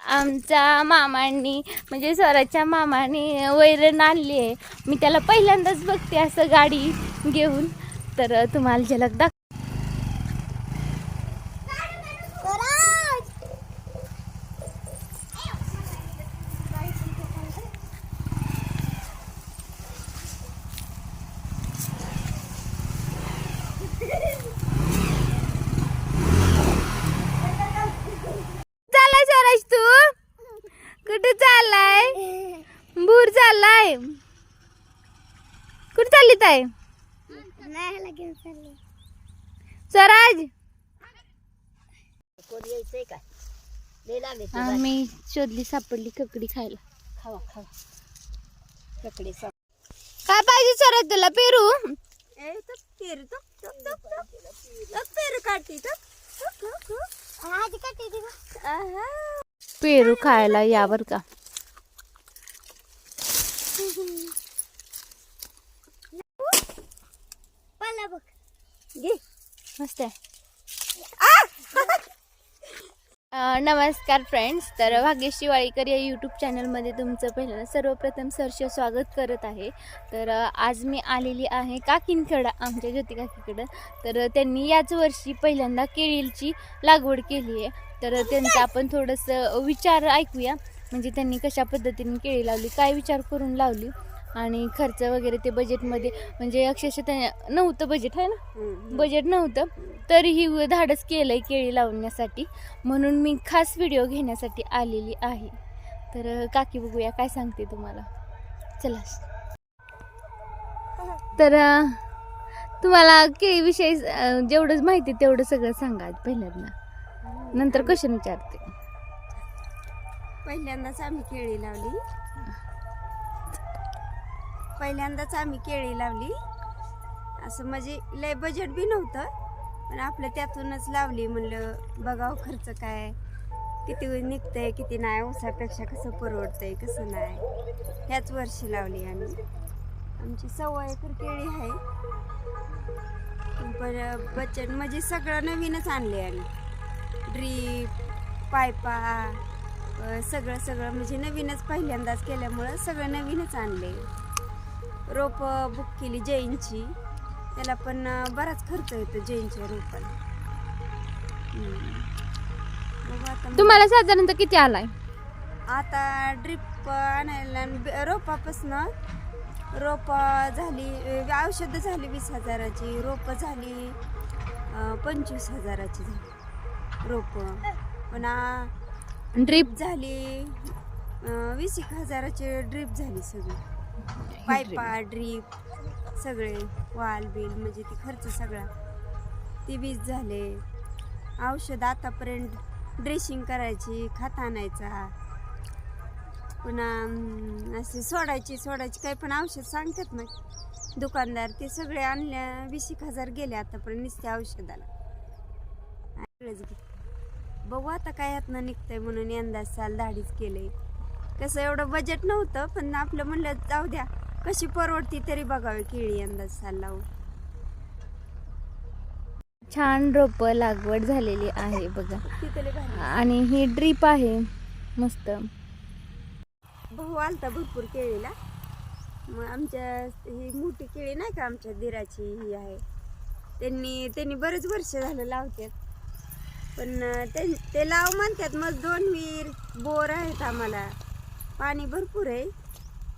आमच्या मामांनी म्हणजे स्वराच्या मामाने वैरण आणली आहे. मी त्याला पहिल्यांदाच बघते असं गाडी घेऊन, तर तुम्हाला झलक दाख. चाललाय स्वराज, तू कुठे चाललाय? भूर चाललाय. कुठे चालली ताई? स्वराज आम्ही शोधली सापडली ककडी खायला. खावा खावा ककडी सा काय पाहिजे स्वराज तुला? पेरू? ए तो पेरू तो तो तो तो पेरू काढती तो आजी काढती ती आहा पेरू खायला यावर का? पाला बघ घे मस्त आहे. नमस्कार फ्रेंड्स, तर भाग्यश्री वाळीकर या यूट्यूब चॅनलमध्ये तुमचं पहिलं सर्वप्रथम सहर्ष स्वागत करत आहे. तर आज मी आलेली आहे काकींकडं, आमच्या ज्योती काकीकडं. तर त्यांनी याच वर्षी पहिल्यांदा केळीची लागवड केली आहे. तर त्यांचं आपण थोडंसं विचार ऐकूया, म्हणजे त्यांनी कशा पद्धतीने केळी लावली, काय विचार करून लावली आणि खर्च वगैरे ते बजेटमध्ये, म्हणजे अक्षरशः त्या नव्हतं बजेट आहे ना, बजेट नव्हतं तरीही धाडस केलं आहे केळी लावण्यासाठी. म्हणून मी खास व्हिडिओ घेण्यासाठी आलेली आहे. तर काकी बघूया काय सांगते तुम्हाला. चला. तर तुम्हाला केळीविषयी जेवढंच माहिती तेवढं सगळं सांगा पहिल्यांदा, नंतर क्वेश्चन विचारते. पहिल्यांदाच आम्ही केळी लावली. असं म्हणजे लय बजेट बी नव्हतं, पण आपलं त्यातूनच लावली. म्हणलं बघावं खर्च काय किती निघतंय किती नाही, ऊसापेक्षा कसं परवडतंय कसं नाही. ह्याच वर्षी लावली आम्ही. आमची 1.25 एकर केळी आहे. पण बजेट म्हणजे सगळं नवीनच आणले आम्ही. ड्रीप पायपा सगळं म्हणजे नवीनच पहिल्यांदाच केल्यामुळं सगळं नवीनच आणले. रोपं बुक केली जैनची, त्याला पण बराच खर्च येतो जैनच्या रोपाला. तुम्हाला साधारणतः किती आलाय? आता ड्रीप आणायला रोपापासून रोप झाली, औषधं झाली 20,000ची, रोपं झाली 25,000ची झाली रोपं. पुन्हा ड्रीप झाली 20,000ची ड्रीप झाली. सगळी पायपा ड्रीप सगळे वाल बिल म्हणजे ती खर्च सगळा ती 20 झाले. औषध आतापर्यंत ड्रेसिंग करायची, खत आणायचा, पुन्हा असे सोडायची काही पण औषध सांगतात ना दुकानदार, ते सगळे आणल्या 20,000 गेले आतापर्यंत नुसत्या औषधाला. बघू आता काय यातनं निघतंय, म्हणून यंदा साल धाडीच केलंय. कसं एवढं बजेट नव्हतं, पण आपलं म्हणलं जाऊ द्या कशी परवडती तरी बघावी केळी यंदा साल लावून. छान रोप लागवड झालेली आहे बघा, आणि ही ड्रीप आहे मस्त. भाऊ आलता भरपूर केळीला. मग आमच्या ही मोठी केळी नाही का आमच्या दिराची ही आहे, त्यांनी बरेच वर्ष झालं लावतात. पण ते लाव म्हणतात. मग 2 विहीर बोर आहेत, आम्हाला पाणी भरपूर आहे.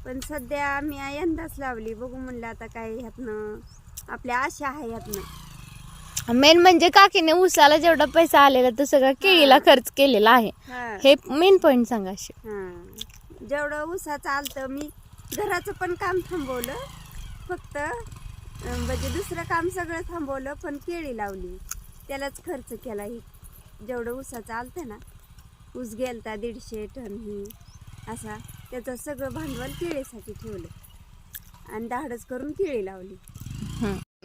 पण सध्या आम्ही यंदाच लावली. बघू म्हणलं आता काय ह्यातनं आपल्या आशा आहे ह्यातनं. मेन म्हणजे काकीने उसाला जेवढा पैसा आलेला तो सगळा केळीला खर्च केलेला आहे, हे मेन पॉइंट सांगा. जेवढं उसाचं आलतं, मी घराचं पण काम थांबवलं, फक्त म्हणजे दुसरं काम सगळं थांबवलं, पण केळी लावली त्यालाच खर्च केला. ही जेवढं उसाचं आलतं ना, ऊस गेलता 150 टन ही असा, त्याचं सगळं भांडवल केळीसाठी ठेवलं आणि धाडस करून केळी लावली.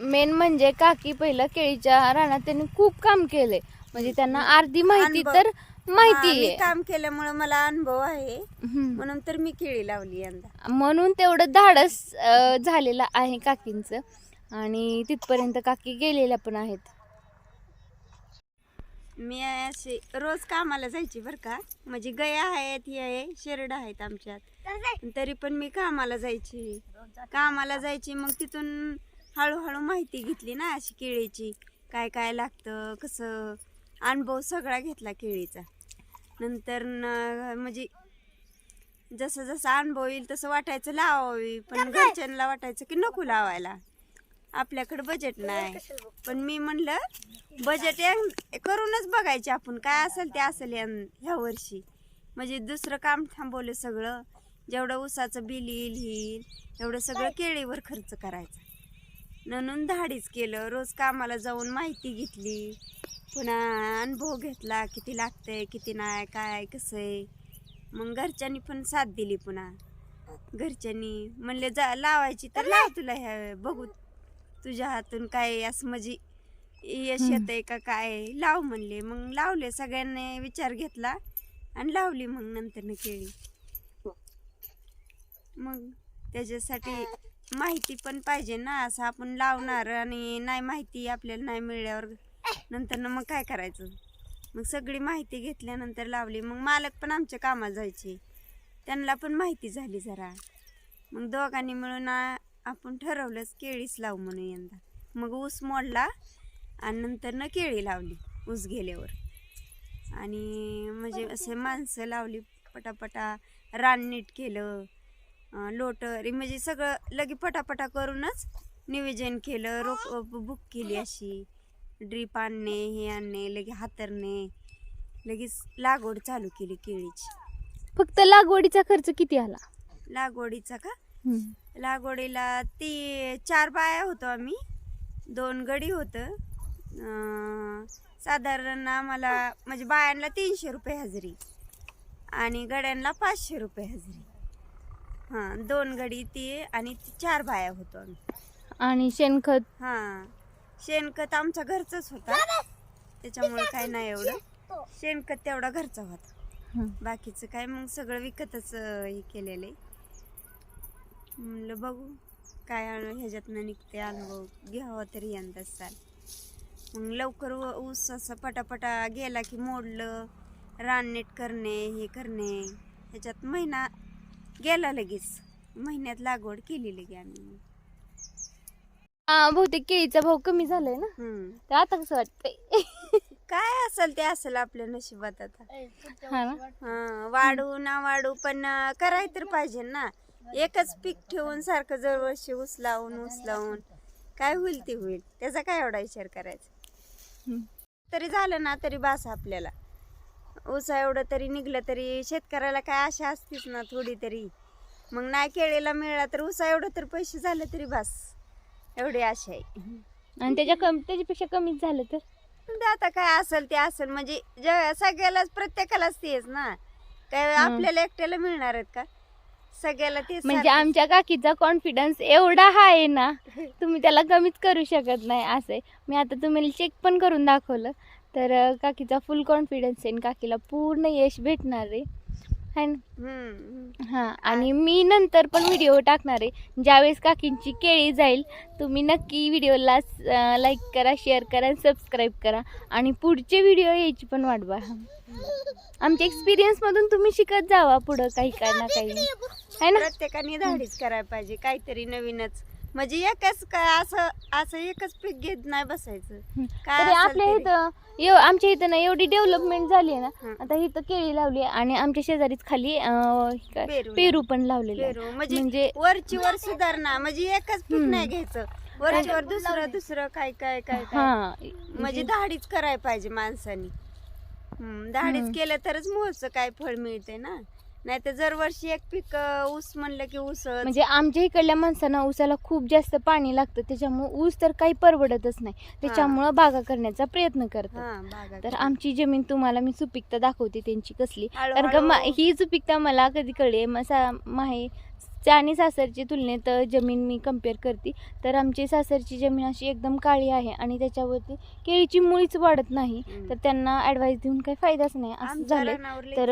मेन म्हणजे काकी पहिलं केळीच्या रानात त्यांनी खूप काम केलंय, म्हणजे त्यांना अर्धी माहिती तर माहिती आहे. काम केल्यामुळे मला अनुभव आहे, म्हणून तर मी केळी लावली यंदा. म्हणून तेवढं धाडस झालेलं आहे काकींचं, आणि तिथपर्यंत काकी गेलेल्या पण आहेत. मी अशी रोज कामाला जायची बरं का, म्हणजे गया आहेत, हे आहे, शेरड आहेत आमच्यात, तरी पण मी कामाला जायची. मग तिथून हळूहळू माहिती घेतली ना अशी केळीची, काय काय लागतं, कसं, अनुभव सगळा घेतला केळीचा. नंतर म्हणजे जसं जसं अनुभव येईल तसं वाटायचं लावावी, पण घरच्यांना वाटायचं की नको लावायला, आपल्याकडे बजेट नाही. पण मी म्हणलं बजेट करूनच बघायचे आपण, काय असेल ते असेल ह्या वर्षी. म्हणजे दुसरं काम थांबवलं सगळं, जेवढं ऊसाचं बिल येईल एवढं सगळं केळीवर खर्च करायचा. म्हणून धाडीच केलं, रोज कामाला जाऊन माहिती घेतली, पुन्हा अनुभव घेतला, किती लागतंय किती नाही, काय कसं आहे. मग घरच्यांनी पण साथ दिली. पुन्हा घरच्यांनी म्हणले जा लावायची तर लाव, तुला ह्या बघू तुझ्या हातून काय असं म्हणजे यश येतंय का काय, लाव म्हणले. मग लावले, सगळ्यांनी विचार घेतला आणि लावली मग नंतर केळी. मग त्याच्यासाठी माहिती पण पाहिजे ना, असं आपण लावणार आणि नाही माहिती आपल्याला नाही मिळल्यावर नंतर मग काय करायचं. मग सगळी माहिती घेतल्यानंतर लावली. मग मालक पण आमच्या कामाला जायचे, त्यांना पण माहिती झाली जरा. मग दोघांनी मिळून आपण ठरवलंच केळीच लावू म्हणून यंदा. मग ऊस मोडला आणि नंतर केळी लावली ऊस गेल्यावर. आणि म्हणजे असे माणसं लावली पटापटा, रान नीट केलं, लोटर म्हणजे सगळं लगे पटापटा करूनच नियोजन केलं. बुक केली अशी, ड्रीप आणणे, हे आणणे, लगे हातरणे, लगेच लागवड चालू केली केळीची. फक्त लागवडीचा खर्च किती आला? लागवडीचा का, लागवडीला ती 4 बाया होतो आम्ही, 2 गडी होतं. साधारण आम्हाला म्हणजे बायांना 300 रुपये हजेरी आणि गड्यांना 500 रुपये हजेरी. हां, 2 गडी ती आणि 4 बाया होतो आम्ही. आणि शेणखत? हां, शेणखत आमच्या घरचंच होता, त्याच्यामुळे काय नाही एवढं. शेणखत तेवढा घरचा होता, बाकीचं काय मग सगळं विकतच हे केलेलं आहे. म्हणलं बघू काय ह्याच्यातनं निघते, अनुभव घ्यावा तरी यंदाच चाल. मग लवकर ऊस असं पटापटा गेला की मोडलं, रान नीट करणे, हे करणे, ह्याच्यात महिना गेला लगेच. महिन्यात लागवड केली लगे आम्ही. बहुतेक केळीचा भाव कमी झालाय ना, तर आता कसं वाटतंय? काय असेल ते असेल आपल्या नशिबात आता. हा, वाढू ना वाढू पण कराय तर पाहिजे ना. एकच पीक ठेवून सारखं दरवर्षी ऊस लावून काय होईल ते होईल, त्याचा काय एवढा विचार करायचा. तरी झालं ना तरी बास आपल्याला. ऊसा एवढं तरी निघलं तरी शेतकऱ्याला काय आशा असतीच ना थोडी तरी. मग नाही केळीला मिळाला तर ऊसा एवढं तर पैसे झाले तरी बास, एवढी आशा आहे. आणि त्याच्यापेक्षा कमीच झालं तर आता काय असेल ते असेल, म्हणजे सगळ्यालाच प्रत्येकालाच तेच ना, काय आपल्याला एकट्याला मिळणार आहेत का, सगळ्याला तेच. म्हणजे आमच्या काकीचा कॉन्फिडन्स एवढा हाय ना, तुम्ही त्याला कमीच करू शकत नाही असं. मी आता तुम्हाला चेक पण करून दाखवलं, तर काकीचा फुल कॉन्फिडन्स आहे, काकीला पूर्ण यश भेटणार आहे हा. आणि मी नंतर पण व्हिडिओ टाकणार आहे ज्यावेळेस काकींची केळी जाईल. तुम्ही नक्की व्हिडिओला लाईक करा, शेअर करा, सबस्क्राईब करा आणि पुढचे व्हिडिओ यायची पण वाट बघा. आमच्या एक्सपिरियन्स मधून तुम्ही शिकत जावा पुढं काही ना काही, है ना. प्रत्येकाने धाडीच करायला पाहिजे, काहीतरी नवीनच. म्हणजे एकच काय असं एकच पीक घेत नाही बसायचं. तरी आपल्या इथं आमच्या इथं ना एवढी डेव्हलपमेंट झाली आहे ना, आता इथं केळी लावली आणि आमच्या शेजारीच खाली पेरू पण लावलेले. म्हणजे वरची वर सुधारणा, म्हणजे एकच पीक नाही घ्यायचं, वरची वर दुसरं काय काय काय काय, म्हणजे धाडीच करायला पाहिजे माणसानी. धाडीच केलं तरच मोहचं काय फळ मिळते ना, नाही तर जर वर्षी एक पीक ऊस म्हणलं की ऊस. म्हणजे आमच्या इकडल्या माणसांना ऊसाला खूप जास्त पाणी लागतं, त्याच्यामुळे ऊस तर काही परवडतच नाही, त्याच्यामुळे बागा करण्याचा प्रयत्न करतात. तर आमची जमीन तुम्हाला मी सुपीकता दाखवते त्यांची कसली, कारण का ही सुपीकता मला कधी कळली आणि सासरची तुलनेत जमीन मी कम्पेअर करते, तर आमची सासरची जमीन अशी एकदम काळी आहे आणि त्याच्यावरती केळीची मुळीच वाढत नाही, तर त्यांना ॲडवाइस देऊन काही फायदाच नाही असं झालं. तर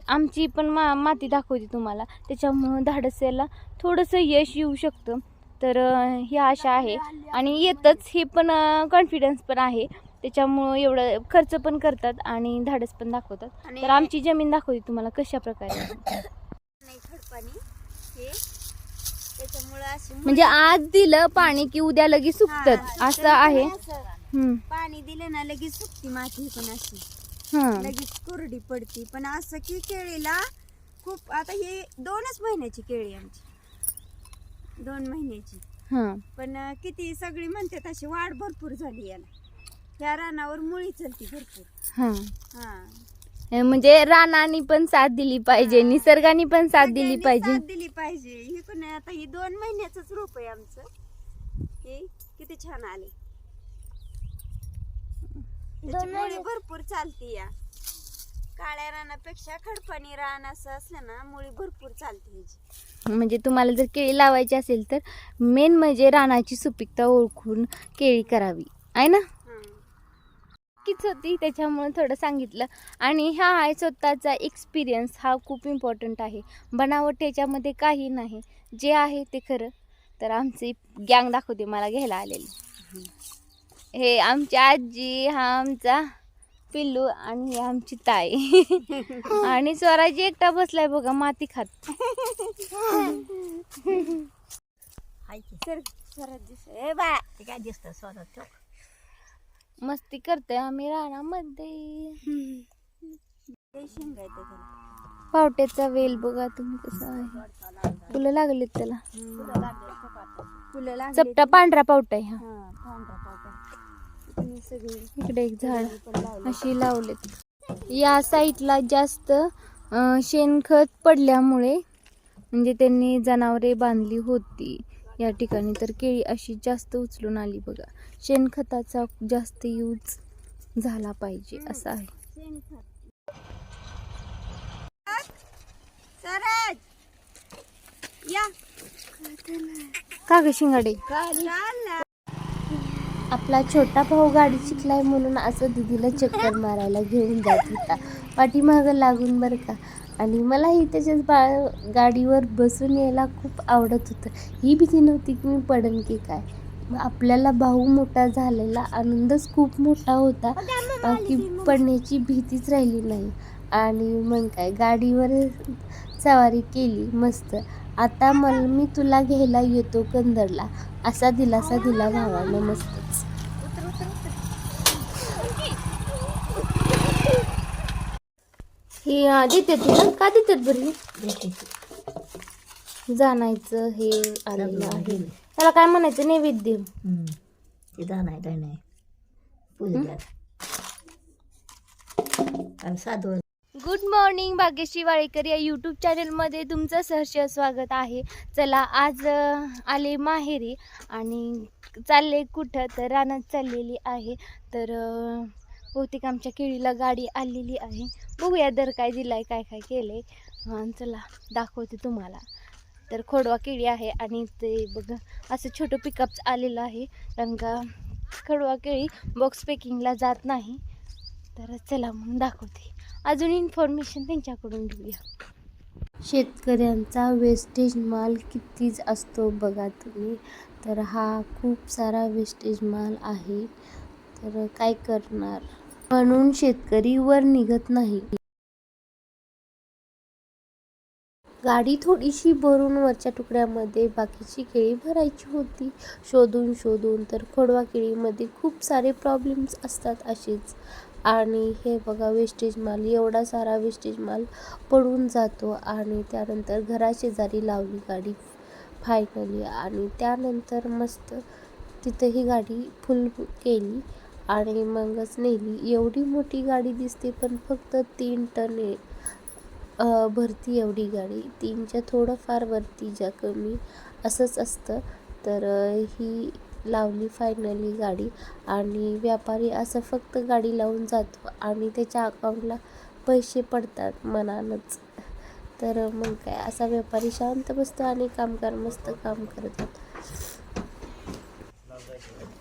आमची पण माती दाखवते तुम्हाला, त्याच्यामुळं धाडस याला थोडंसं यश येऊ शकतं. तर ही आशा आहे आणि येतच, हे पण कॉन्फिडन्स पण आहे. त्याच्यामुळं एवढं खर्च पण करतात आणि धाडस पण दाखवतात. आणि तर आमची जमीन दाखवते तुम्हाला कशा प्रकारे नाही खडपाणी हे त्याच्यामुळं अशी म्हणजे आज दिलं पाणी की उद्या लगेच सुकतात हा, असं तरी आहे. पण असं हम्म. पाणी दिलं ना लगेच सुकती माती पण अशी हा. लगेच कोरडी पडती. पण असं की केळीला खूप आता ही 2च महिन्याची केळी आमची 2 महिन्याची. हा. पण किती सगळी म्हणतात अशी वाढ भरपूर झाली याला. ह्या रानावर मुळी चलती भरपूर. हा. हा म्हणजे रानाने पण साथ दिली पाहिजे, हा. निसर्गाने पण साथ दिली सगळ्यांनी पाहिजे. साथ दिली पाहिजे. ही पण आता ही 2 महिन्याचंच रोप आहे आमचं. हे किती छान आले. त्याची मुळी भरपूर चालती या. काळ्या रानापेक्षा खडपाणी रान असं असलं ना मुळी भरपूर चालते ह्याची. म्हणजे तुम्हाला जर केळी लावायची असेल तर मेन म्हणजे रानाची सुपीकता ओळखून केळी करावी आहे ना. कीच होती त्याच्यामुळे थोडं सांगितलं. आणि हा आहे स्वतःचा एक्सपिरियन्स, हा खूप इम्पॉर्टंट आहे. बनावट ह्याच्यामध्ये काही नाही, जे आहे ते खरं. तर आमची गँग दाखवते मला घ्यायला आलेली. हे आमची आजी, हा आमचा पिल्लू आणि हे आमची ताई. आणि स्वराजी एकटा बसलाय बघा माती खात. सर सरच दिसत ए बा ते काय दिसतं स्वतः मस्ती करतोय आम्ही रानामध्ये. ते शेंगा येते त्याला. पावट्याचा वेल बघा तुम्ही कसा आहे, फुलं लागलेत त्याला. फुलं लागली. चपटा पांढरा पावटा आहे हा. हा पांढरा पावटा. इकडे सगळी इकडे एक झाड पण लावली. अशी लावलेत. या साईडला जास्त शेणखत पडल्यामुळे म्हणजे त्यांनी जनावरे बांधली होती या ठिकाणी, तर केळी अशी जास्त उचलून आली बघा. शेणखताचा जास्त यूज झाला पाहिजे असं आहे. सरज या का ग शिंगाडे? चाल. आपला छोटा भाऊ गाडी शिकलाय म्हणून असं दीदीला चक्कर मारायला घेऊन जात होता, पाठीमागं लागून बरं का. आणि मलाही त्याच्याच गाडीवर बसून यायला खूप आवडत होतं. ही भीती नव्हती की मी पडेन की काय. आपल्याला भाऊ मोठा झालेला आनंदच खूप मोठा होता की पडण्याची भीतीच राहिली नाही. आणि मग काय गाडीवर सवारी केली मस्त. आता मी तुला घ्यायला येतो कंदरला असा दिलासा दिला भावानं मस्तच. हे देते तुला का देतात बरी जाणायचं हे आलेलं आहे. त्याला काय म्हणायचं नैवेद्य. ते नाही काय नाही पूजा आणि साधू. गुड मॉर्निंग, भाग्यश्री वाळेकर या यूट्यूब चॅनलमध्ये तुमचं सहर्ष स्वागत आहे. चला आज आले माहेरी आणि चालले कुठं तर रानात चाललेली आहे. तर बहुतेक आमच्या केळीला गाडी आलेली आहे. बघूया दर काय दिलाय, काय काय केलंय. चला दाखवते तुम्हाला. तर खोडवा केळी आहे आणि ते बघा असं छोटं पिकअप आलेलं आहे, कारण का खोडवा केळी बॉक्स पॅकिंगला जात नाही. तर चला मग दाखवते, अजून इन्फॉर्मेशन त्यांच्याकडून घेऊया. शेतकऱ्यांचा वेस्टेज माल कितीच असतो बघा तुम्ही. तर हा खूप सारा वेस्टेज माल आहे. तर काय करणार, म्हणून शेतकरी वर निघत नाही. गाडी थोडीशी भरून वरच्या तुकड्यामध्ये बाकीची केळी भरायची होती शोधून. तर खोडवा केळीमध्ये खूप सारे प्रॉब्लेम्स असतात असेच. आणि हे बघा वेस्टेज माल, एवढा सारा वेस्टेज माल पडून जातो. आणि त्यानंतर घराशेजारी लावली गाडी फायनली. आणि त्यानंतर मस्त तिथं ही गाडी फुल केली आणि मगच नेली. एवढी मोठी गाडी दिसते पण फक्त 3 टन भरती एवढी गाडी. 3च्या थोडंफार वरती ज्या कमी असंच असतं. तर ही लावली फायनली गाडी. आणि व्यापारी असं फक्त गाडी लावून जातो आणि त्याच्या अकाउंटला पैसे पडतात मनानंच. तर मग काय असा व्यापारी शांत बसतो आणि कामगार मस्त काम करतात.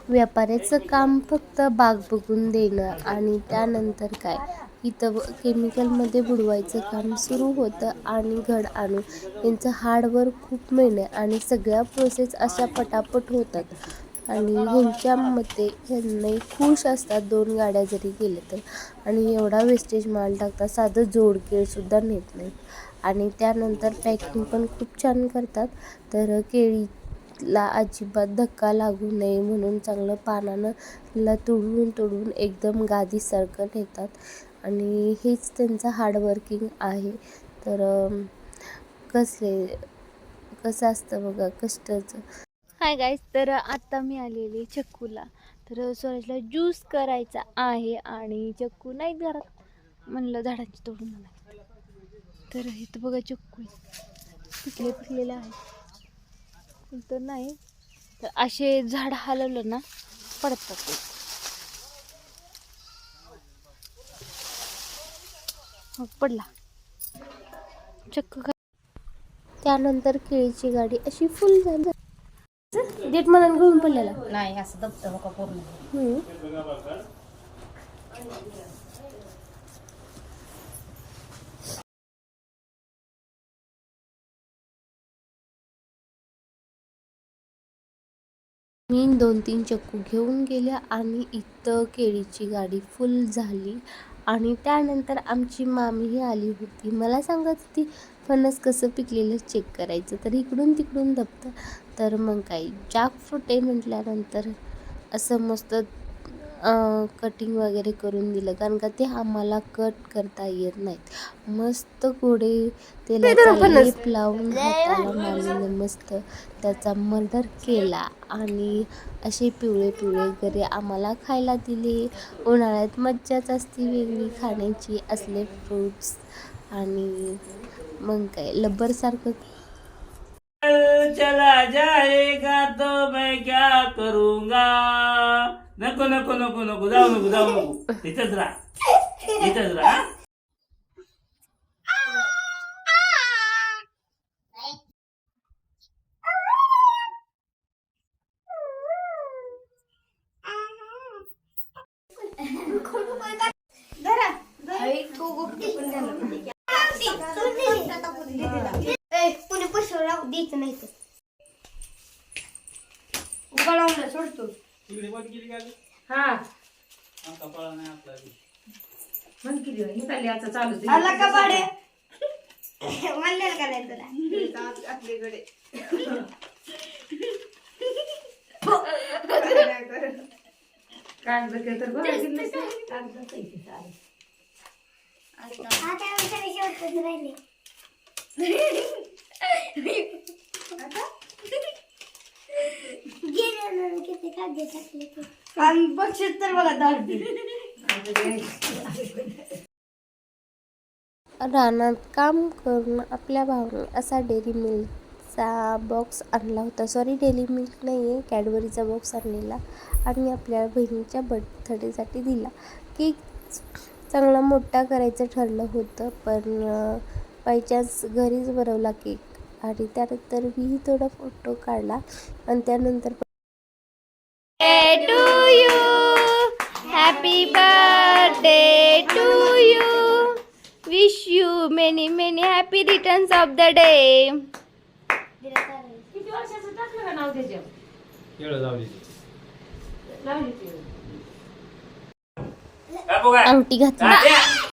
व्यापाऱ्याचं काम फक्त बाग बघून देणं आणि त्यानंतर काय इथं केमिकलमध्ये बुडवायचं काम सुरू होतं. आणि घड आणून यांचं हार्डवर्क खूप मेहनत आणि सगळ्या प्रोसेस अशा पटापट होतात. आणि ह्यांच्या मते ह्यांनाही खुश असतात 2 गाड्या जरी गेल्या तर. आणि एवढा वेस्टेज माल टाकतात, साधं जोडकेळसुद्धा नेत नाहीत. आणि त्यानंतर पॅकिंग पण खूप छान करतात. तर केळीला अजिबात धक्का लागू नये म्हणून चांगलं पानानं ला तोडून एकदम गादीसारखं नेतात. आणि हेच त्यांचं हार्डवर्किंग आहे. तर कसं असतं बघा कष्टाचं. हाय गाईज, तर आता मी आलेली चक्कूला. तर स्वराजला ज्यूस करायचा आहे आणि चक्कू नाहीत घरात, म्हणलं झाडाची तोडून आणायचं. तर इथं बघा चक्कू पिकलेलं आहे तर नाही, तर असे झाड हलवलं ना पडतात ते. हो, पडला चक्कू. त्यानंतर केळीची गाडी अशी फुल झाली. देठ मनानं घेऊन पडलेला नाही असं दबतं का पूर्ण. मी 2-3 चक्कू घेऊन गेल्या आणि इथं केळीची गाडी फुल झाली. आणि त्यानंतर आमची मामीही आली होती. मला सांगत होती फणस कसं पिकलेलं चेक करायचं, तर इकडून तिकडून दबतं. तर मग काय जॅकफ्रूट आहे म्हटल्यानंतर असं मस्त कटिंग वगैरे करून दिलं, कारण का ते आम्हाला कट करता येत नाहीत. मस्त गोडे तेलाचा लेप लावून हाताला मामीने मस्त त्याचा मर्डर केला. आणि असे पिवळे घरी आम्हाला खायला दिले. उन्हाळ्यात मज्जाच असते वेगळी खाण्याची असले फ्रूट्स. आणि मग काय लब्बरसारखं. चला जाएगा तो मैं क्या करूंगा. नको नको नको नको जाऊ नको इथंच राहा. कुणी पैसे द्यायचं नाही तर सोडतो. हा कपाळा नाही आपला मन किती निघाली आता चालू आला का पाडे म्हणलेलं का नाही तुला आपल्याकडे काय बघ तर बक्षीस तर बघा 10 रानात काम करून आपल्या भावाने असा डेअरी मिल्कचा बॉक्स आणला होता. सॉरी, डेअरी मिल्क नाही आहे, कॅडबरीचा बॉक्स आणलेला आणि आपल्या बहिणीच्या बर्थडेसाठी दिला. केक चांगला मोठा करायचं ठरलं होतं, पण बाय चान्स घरीच बनवला केक. आणि त्यानंतर मीही थोडा फोटो काढला. आणि त्यानंतर to you, happy birthday to you, wish you many many happy returns of the day. किती वर्षाचं टाकलं का नाव त्याच्यावर केळं जाऊ लावली ती अंगठी घातली.